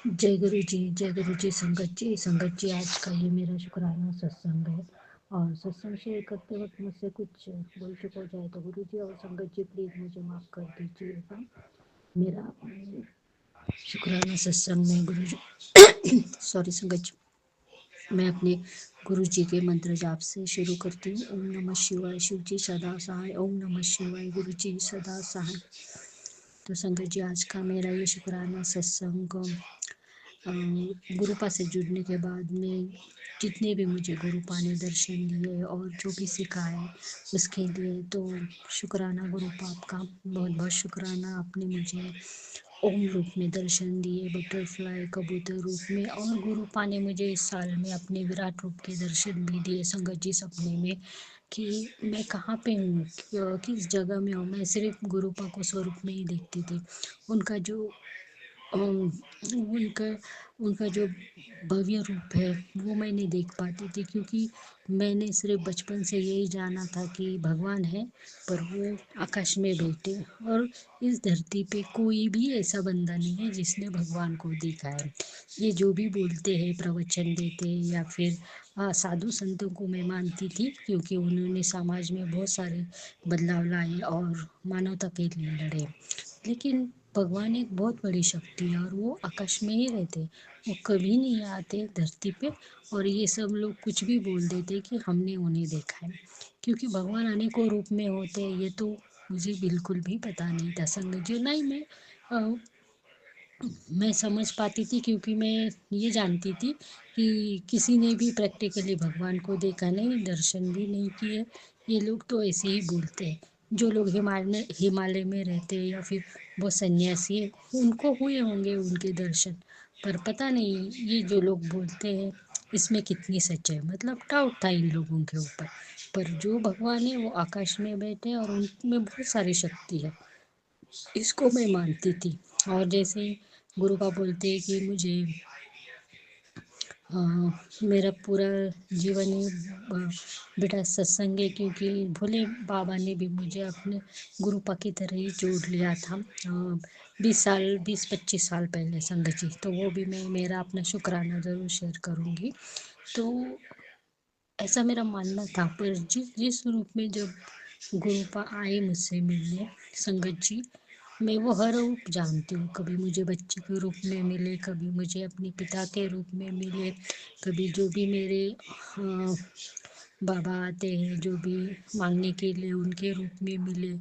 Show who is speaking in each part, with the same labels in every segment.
Speaker 1: जय गुरु जी, संगत जी, आज का ये मेरा शुक्राना सत्संग है। और सत्संग शेयर करते वक्त मुझसे कुछ भूल चुक हो जाए तो गुरु जी और संगत जी प्लीज़ मुझे माफ़ कर दीजिएगा। मेरा शुक्राना सत्संग में गुरु जी सॉरी संगत जी, मैं अपने गुरु जी के मंत्र जाप से शुरू करती हूँ। ओम नमः शिवाय, शिव जी सदा सहाय। ओम नमः शिवाय, गुरु जी सदा सहाय। तो संगत जी, आज का मेरा ये शुक्राना सत्संग गुरुपा से जुड़ने के बाद में जितने भी मुझे गुरुपा ने दर्शन दिए और जो भी सिखाए उसके लिए तो शुक्राना गुरुपा आपका, बहुत बहुत शुक्राना। आपने मुझे ओम रूप में दर्शन दिए, बटरफ्लाई कबूतर रूप में, और गुरुपा ने मुझे इस साल में अपने विराट रूप के दर्शन भी दिए संगत जी सपने में कि मैं कहाँ पे हूँ, किस जगह में हूँ। मैं सिर्फ गुरुपा को स्वरूप में ही देखती थी। उनका जो उनका उनका जो भव्य रूप है वो मैं नहीं देख पाती थी, क्योंकि मैंने सिर्फ बचपन से यही जाना था कि भगवान है, पर वो आकाश में बैठे। और इस धरती पे कोई भी ऐसा बंदा नहीं है जिसने भगवान को देखा है। ये जो भी बोलते हैं, प्रवचन देते हैं या फिर साधु संतों को मैं मानती थी, क्योंकि उन्होंने समाज में बहुत सारे बदलाव लाए और मानवता के लिए लड़े। लेकिन भगवान एक बहुत बड़ी शक्ति है और वो आकाश में ही रहते, वो कभी नहीं आते धरती पे। और ये सब लोग कुछ भी बोल देते कि हमने उन्हें देखा है, क्योंकि भगवान अनेकों रूप में होते हैं ये तो मुझे बिल्कुल भी पता नहीं था संगत जी। नहीं, मैं समझ पाती थी, क्योंकि मैं ये जानती थी कि किसी ने भी प्रैक्टिकली भगवान को देखा नहीं, दर्शन भी नहीं किए। ये लोग तो ऐसे ही बोलते हैं। जो लोग हिमालय में रहते हैं या फिर वो सन्यासी है, उनको हुए होंगे उनके दर्शन, पर पता नहीं ये जो लोग बोलते हैं इसमें कितनी सच्चाई, मतलब डाउट था इन लोगों के ऊपर। पर जो भगवान है वो आकाश में बैठे और उनमें बहुत सारी शक्ति है, इसको मैं मानती थी। और जैसे गुरु का बोलते हैं कि मुझे मेरा पूरा जीवन ही बेटा सत्संग है, क्योंकि भोले बाबा ने भी मुझे अपने गुरुपा की तरह ही जोड़ लिया था 20-25 साल पहले संगत जी। तो वो भी मैं मेरा अपना शुक्राना ज़रूर शेयर करूँगी। तो ऐसा मेरा मानना था, पर जिस जिस रूप में जब गुरुपा आए मुझसे मिलने संगत जी, मैं वो हर रूप जानती हूँ। कभी मुझे बच्चे के रूप में मिले, कभी मुझे अपने पिता के रूप में मिले, कभी जो भी मेरे बाबा आते हैं जो भी मांगने के लिए उनके रूप में मिले,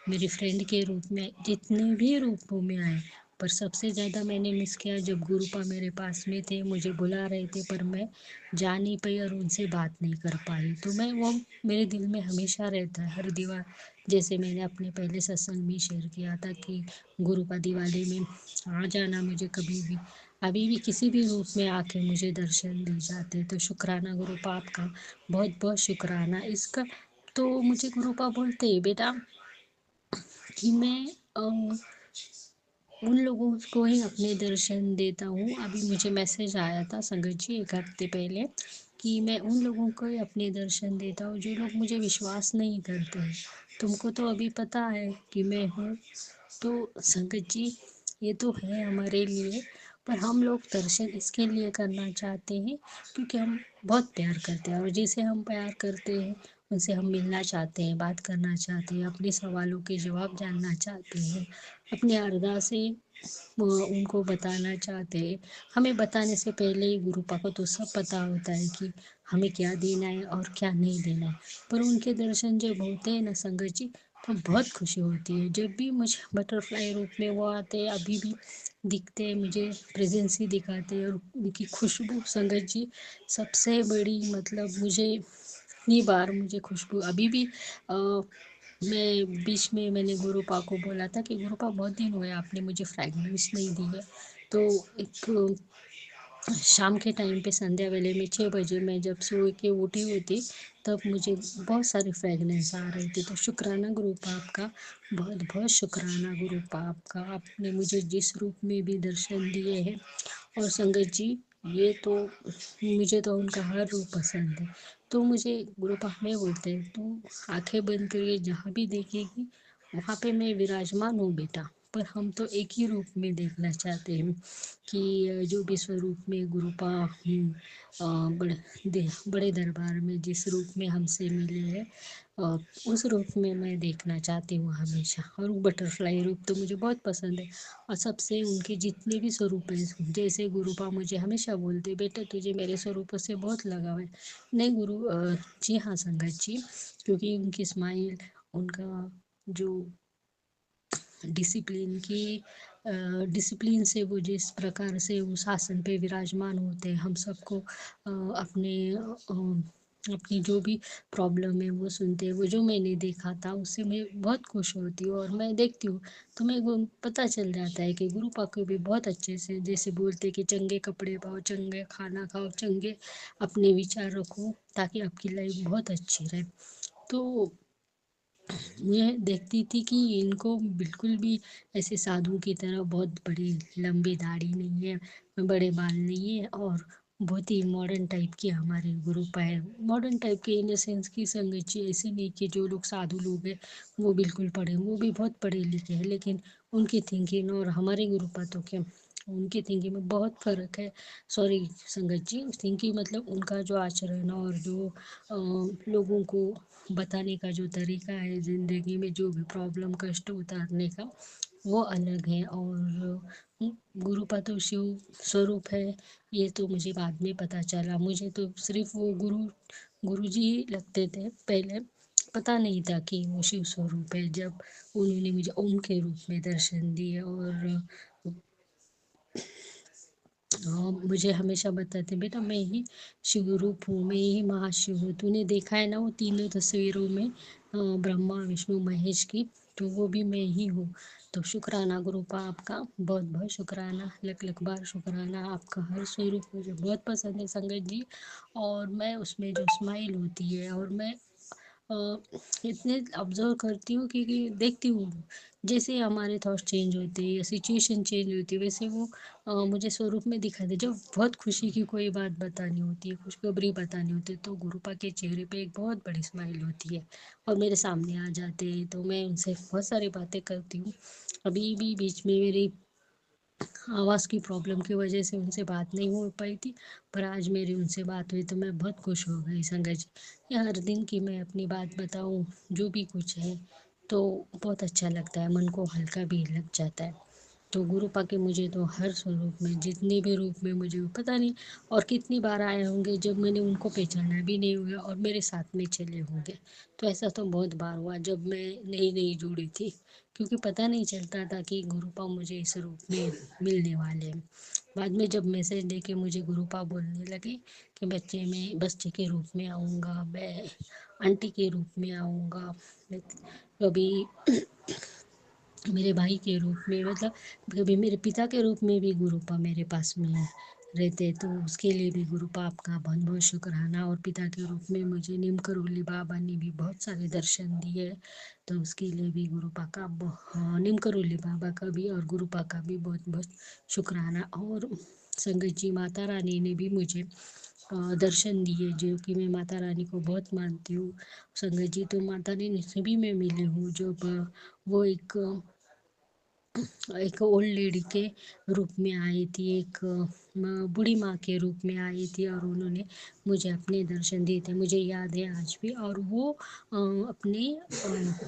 Speaker 1: मेरी फ्रेंड के रूप में, जितने भी रूपों में आए। पर सबसे ज़्यादा मैंने मिस किया जब गुरुपा मेरे पास में थे, मुझे बुला रहे थे, पर मैं जा नहीं पाई और उनसे बात नहीं कर पाई। तो मैं वो मेरे दिल में हमेशा रहता है, हर दीवार। जैसे मैंने अपने पहले सत्संग में शेयर किया था कि गुरुपा दिवाली में आ जाना मुझे कभी भी, अभी भी किसी भी रूप में आके मुझे दर्शन दे जाते। तो शुक्राना गुरुपा आपका, बहुत बहुत शुक्राना इसका। तो मुझे गुरुपा बोलते हैं बेटा कि मैं उन लोगों को ही अपने दर्शन देता हूँ। अभी मुझे मैसेज आया था संगत जी 1 हफ्ते पहले कि मैं उन लोगों को ही अपने दर्शन देता हूँ जो लोग मुझे विश्वास नहीं करते हैं। तुमको तो अभी पता है कि मैं हूँ। तो संगत जी, ये तो है हमारे लिए, पर हम लोग दर्शन इसके लिए करना चाहते हैं क्योंकि हम बहुत प्यार करते हैं, और जिसे हम प्यार करते हैं उनसे हम मिलना चाहते हैं, बात करना चाहते हैं, अपने सवालों के जवाब जानना चाहते हैं, अपनी अरदासें वो उनको बताना चाहते हैं। हमें बताने से पहले ही गुरुपा को तो सब पता होता है कि हमें क्या देना है और क्या नहीं देना है। पर उनके दर्शन जब होते हैं ना संगत जी, तो बहुत खुशी होती है। जब भी मुझे बटरफ्लाई रूप में वो आते हैं, अभी भी दिखते हैं, मुझे प्रेजेंस ही दिखाते हैं, और उनकी खुशबू संगत जी सबसे बड़ी, मतलब मुझे इतनी बार मुझे खुशबू अभी भी मैं बीच में मैंने गुरुपा को बोला था कि गुरुपा बहुत दिन हुए आपने मुझे फ्रेगनेंस नहीं दी है। तो एक शाम के टाइम पे संध्या वेले में 6 बजे मैं जब सो के उठी हुई थी, तब मुझे बहुत सारी फ्रेगनेंस आ रही थी। तो शुक्राना गुरुपा आपका, बहुत बहुत शुक्राना गुरुपा आपका, आपने मुझे जिस रूप में भी दर्शन दिए हैं। और संगत जी, ये तो मुझे तो उनका हर रूप पसंद है। तो मुझे गुरुपा में बोलते हैं तू आंखें बंद करके जहाँ भी देखेगी वहाँ पे मैं विराजमान हूँ बेटा, पर हम तो एक ही रूप में देखना चाहते हैं कि जो भी स्वरूप में गुरुपा बड़े दरबार में जिस रूप में हमसे मिले हैं उस रूप में मैं देखना चाहती हूँ हमेशा। और वो बटरफ्लाई रूप तो मुझे बहुत पसंद है। और सबसे उनके जितने भी स्वरूप हैं, जैसे गुरुपा मुझे हमेशा बोलते बेटा तुझे मेरे स्वरूप से बहुत लगाव है। नहीं जी हाँ संगत जी, क्योंकि उनकी स्माइल, उनका जो डिसिप्लिन से वो जिस प्रकार से उस आसन पे विराजमान होते हैं, हम सबको अपनी जो भी प्रॉब्लम है वो सुनते हैं। वो जो मैंने देखा था उससे मैं बहुत खुश होती हूँ। और मैं देखती हूँ तो मेरे को पता चल जाता है कि गुरु पाक भी बहुत अच्छे से जैसे बोलते कि चंगे कपड़े पाओ, चंगे खाना खाओ, चंगे अपने विचार रखो ताकि आपकी लाइफ बहुत अच्छी रहे। तो मैं देखती थी कि इनको बिल्कुल भी ऐसे साधु की तरह बहुत बड़ी लंबी दाढ़ी नहीं है, बड़े बाल नहीं है, और बहुत ही मॉडर्न टाइप की हमारे गुरुपा है। मॉडर्न टाइप के इन द सेंस की संगत जी ऐसे नहीं कि जो लोग साधु लोग हैं वो बिल्कुल पढ़े, वो भी बहुत पढ़े लिखे हैं, लेकिन उनकी थिंकिंग और हमारे गुरुपा तो क्या, उनकी थिंकिंग में बहुत फ़र्क है। सॉरी संगत जी, थिंकिंग मतलब उनका जो आचरण और जो लोगों को बताने का जो तरीका है, ज़िंदगी में जो भी प्रॉब्लम कष्ट उतारने का, वो अलग है। और गुरुपा तो शिव स्वरूप है, ये तो मुझे बाद में पता चला। मुझे तो सिर्फ वो गुरुजी ही लगते थे पहले, पता नहीं था कि वो शिव स्वरूप है। जब उन्होंने मुझे ओम के रूप में दर्शन दिए और हाँ, मुझे हमेशा बताते बेटा मैं ही शिव रूप हूँ, मैं ही महाशिव हूँ। तूने देखा है ना वो तीनों तस्वीरों में ब्रह्मा विष्णु महेश की, तो वो भी मैं ही हूँ। तो शुक्राना गुरुपा आपका, बहुत बहुत शुक्राना, लख लख बार शुक्राना। आपका हर स्वरूप मुझे बहुत पसंद है संगत जी। और मैं उसमें जो स्माइल होती है, और मैं अ, इतने ऑब्जर्व करती हूँ कि देखती हूँ जैसे हमारे थॉट्स चेंज होते हैं या सिचुएशन चेंज होती है, वैसे वो मुझे स्वरूप में दिखाते। जब बहुत खुशी की कोई बात बतानी होती है, खुशखबरी बतानी होती है, तो गुरुपा के चेहरे पे एक बहुत बड़ी स्माइल होती है और मेरे सामने आ जाते हैं। तो मैं उनसे बहुत सारी बातें करती हूँ। अभी भी बीच में मेरी आवाज़ की प्रॉब्लम की वजह से उनसे बात नहीं हो पाई थी, पर आज मेरी उनसे बात हुई तो मैं बहुत खुश हो गई संगत जी। ये हर दिन की मैं अपनी बात बताऊँ जो भी कुछ है तो बहुत अच्छा लगता है, मन को हल्का भी लग जाता है। तो गुरुपा के मुझे तो हर स्वरूप में, जितने भी रूप में, मुझे पता नहीं और कितनी बार आए होंगे जब मैंने उनको पहचाना भी नहीं हुआ और मेरे साथ में चले होंगे। तो ऐसा तो बहुत बार हुआ जब मैं नई नई जुड़ी थी, क्योंकि पता नहीं चलता था कि गुरुपा मुझे इस रूप में मिलने वाले हैं। बाद में जब मैसेज देके मुझे गुरुपा बोलने लगे कि बच्चे मैं बच्चे के रूप में आऊँगा, मैं आंटी के रूप में आऊँगा, मैं कभी मेरे भाई के रूप में, मतलब कभी मेरे पिता के रूप में भी गुरुपा मेरे पास में रहते। तो उसके लिए भी गुरुपा आपका बहुत बहुत शुक्राना। और पिता के रूप में मुझे नीम करोली बाबा ने भी बहुत सारे दर्शन दिए, तो उसके लिए भी गुरुपा का हाँ, नीम करोली बाबा का भी और गुरुपा का भी बहुत बहुत शुक्राना। और संगत जी माता रानी ने भी मुझे दर्शन दिए, जो कि मैं माता रानी को बहुत मानती हूँ संगत जी। तो माता रानी से भी मैं मिली हूँ जब वो एक ओल्ड लेडी के रूप में आई थी, एक बूढ़ी माँ के रूप में आई थी, और उन्होंने मुझे अपने दर्शन दिए थे, मुझे याद है आज भी। और वो अपने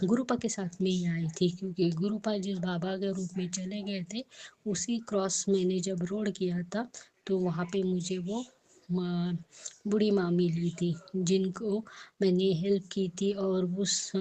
Speaker 1: गुरुपा के साथ में ही आई थी, क्योंकि गुरुपा जिस बाबा के रूप में चले गए थे उसी क्रॉस मैंने जब रोड किया था, तो वहाँ पे मुझे वो बूढ़ी माँ मिली थी जिनको मैंने हेल्प की थी। और उस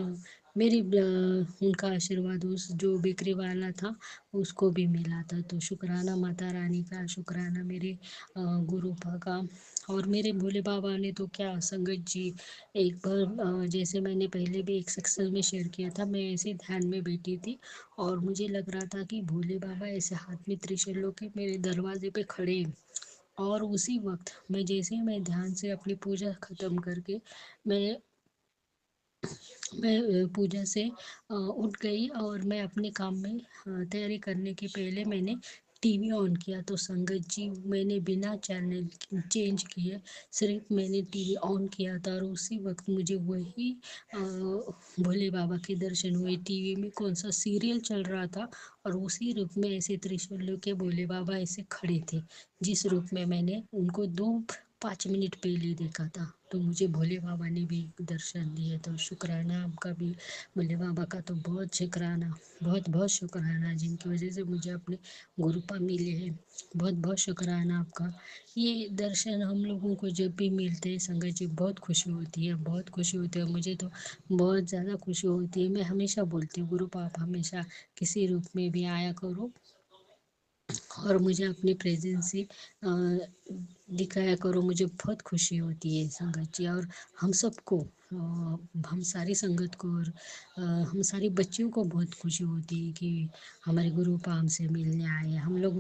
Speaker 1: मेरी उनका आशीर्वाद उस जो बेकरी वाला था उसको भी मिला था। तो शुक्राना माता रानी का, शुक्राना मेरे गुरुपा का। और मेरे भोले बाबा ने तो क्या संगत जी, एक बार जैसे मैंने पहले भी एक सत्संग में शेयर किया था, मैं ऐसे ध्यान में बैठी थी और मुझे लग रहा था कि भोले बाबा ऐसे हाथ में त्रिशूल लेके मेरे दरवाजे पे खड़े हैं। और उसी वक्त मैं ध्यान से अपनी पूजा खत्म करके मैं पूजा से उठ गई और मैं अपने काम में तैयारी करने के पहले मैंने टीवी ऑन किया तो संगत जी मैंने बिना चैनल चेंज किए सिर्फ मैंने टीवी ऑन किया था, और उसी वक्त मुझे वही भोले बाबा के दर्शन हुए। टीवी में कौन सा सीरियल चल रहा था और उसी रूप में ऐसे त्रिशूल लेके भोले बाबा ऐसे खड़े थे, जिस रूप में मैंने उनको 5 मिनट पहले देखा था। तो मुझे भोले बाबा ने भी दर्शन दिए, तो शुक्राना आपका भी। भोले बाबा का तो बहुत शुक्राना, बहुत बहुत शुक्राना, जिनकी वजह से मुझे अपने गुरुपा मिले हैं। बहुत बहुत शुक्राना आपका। ये दर्शन हम लोगों को जब भी मिलते हैं संगत जी, बहुत खुशी होती है, बहुत खुशी होती है। मुझे तो बहुत ज़्यादा खुशी होती है। मैं हमेशा बोलती हूँ गुरुपा आप हमेशा किसी रूप में भी आया करो और मुझे अपनी प्रेजेंस से दिखाया करो। मुझे बहुत खुशी होती है संगत जी, और हम सबको हम सारी संगत को और हम सारी बच्चियों को बहुत खुशी होती है कि हमारे गुरुपा हमसे मिलने आए हैं। हम लोग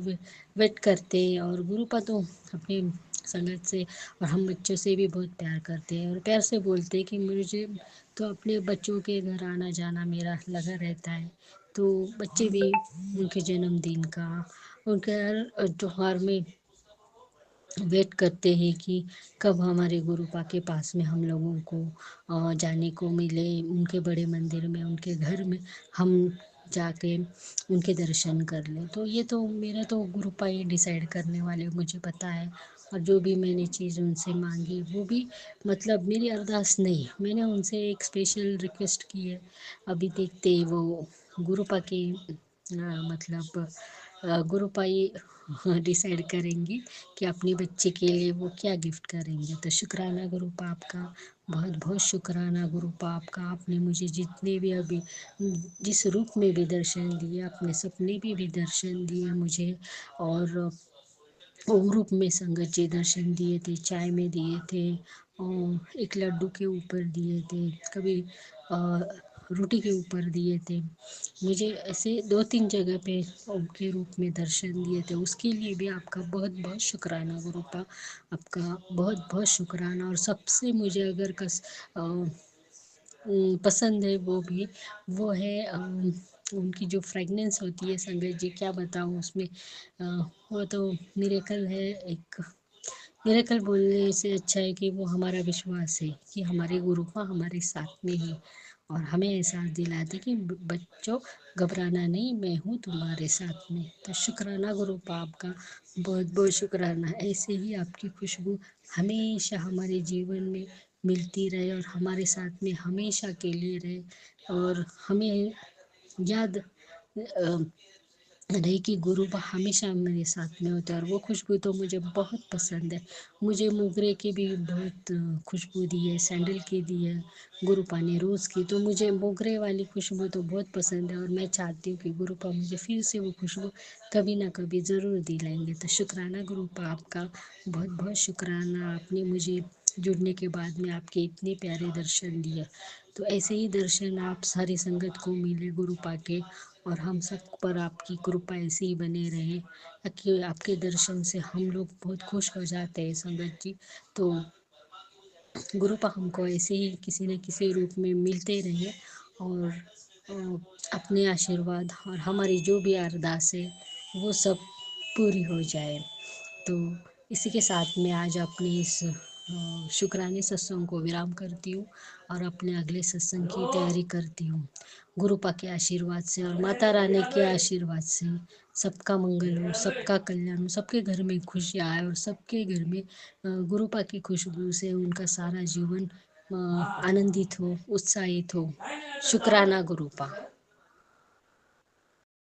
Speaker 1: वेट करते हैं, और गुरुपा तो अपनी संगत से और हम बच्चों से भी बहुत प्यार करते हैं और प्यार से बोलते हैं कि मुझे तो अपने बच्चों के घर आना जाना मेरा लगा रहता है। तो बच्चे भी उनके जन्मदिन का, उनके हर त्योहार में वेट करते हैं कि कब हमारे गुरुपा के पास में हम लोगों को जाने को मिले, उनके बड़े मंदिर में, उनके घर में हम जाके उनके दर्शन कर लें। तो ये तो मेरा तो गुरुपा ही डिसाइड करने वाले, मुझे पता है। और जो भी मैंने चीज़ उनसे मांगी वो भी, मतलब मेरी अरदास नहीं, मैंने उनसे एक स्पेशल रिक्वेस्ट की है। अभी देखते ही वो गुरुपा की मतलब गुरुपा ही डिसाइड करेंगी कि अपने बच्चे के लिए वो क्या गिफ्ट करेंगे। तो शुक्राना गुरुपा आपका, बहुत बहुत शुक्राना गुरुपा आपका। आपने मुझे जितने भी अभी जिस रूप में भी दर्शन दिए, अपने सपने भी दर्शन दिए मुझे, और ओम रूप में संगत जी दर्शन दिए थे, चाय में दिए थे, और एक लड्डू के ऊपर दिए थे, कभी रोटी के ऊपर दिए थे। मुझे ऐसे 2-3 जगह पे ओम के रूप में दर्शन दिए थे। उसके लिए भी आपका बहुत बहुत शुक्राना गुरुपा, आपका बहुत बहुत शुक्राना। और सबसे मुझे अगर पसंद है वो है उनकी जो फ्रेगनेंस होती है संगत जी, क्या बताऊँ उसमें वो तो मिरेकल है। एक मिरेकल बोलने से अच्छा है कि वो हमारा विश्वास है कि हमारे गुरुपा हमारे साथ में है, और हमें एहसास दिलाते कि बच्चों घबराना नहीं, मैं हूँ तुम्हारे साथ में। तो शुक्राना गुरुपा आपका, बहुत बहुत शुक्राना। ऐसे ही आपकी खुशबू हमेशा हमारे जीवन में मिलती रहे और हमारे साथ में हमेशा के लिए रहे, और हमें याद रहे कि गुरुपा हमेशा मेरे साथ में होते हैं। और वो खुशबू तो मुझे बहुत पसंद है। मुझे मोगरे की भी बहुत खुशबू दी है, सैंडल की दी है गुरुपा ने, रोज़ की। तो मुझे मोगरे वाली खुशबू तो बहुत पसंद है, और मैं चाहती हूँ कि गुरुपा मुझे फिर से वो खुशबू कभी ना कभी ज़रूर दिलाएंगे। तो शुक्राना गुरुपा आपका, बहुत बहुत शुक्राना। आपने मुझे जुड़ने के बाद में आपके इतने प्यारे दर्शन दिए। तो ऐसे ही दर्शन आप सारी संगत को मिले गुरुपा के, और हम सब पर आपकी कृपा ऐसे ही बने रहे, कि आपके दर्शन से हम लोग बहुत खुश हो जाते हैं संगत जी। तो गुरुपा हमको ऐसे ही किसी न किसी रूप में मिलते रहे, और अपने आशीर्वाद और हमारी जो भी अरदास है वो सब पूरी हो जाए। तो इसी के साथ में आज अपने इस शुक्राने सत्संग को विराम करती हूँ, और अपने अगले सत्संग की तैयारी करती हूँ। गुरुपा के आशीर्वाद से और माता रानी के आशीर्वाद से सबका मंगल हो, सबका कल्याण हो, सबके घर में खुशियाँ आए, और सबके घर में गुरुपा की खुशबू से उनका सारा जीवन आनंदित हो, उत्साहित हो। शुक्राना गुरुपा।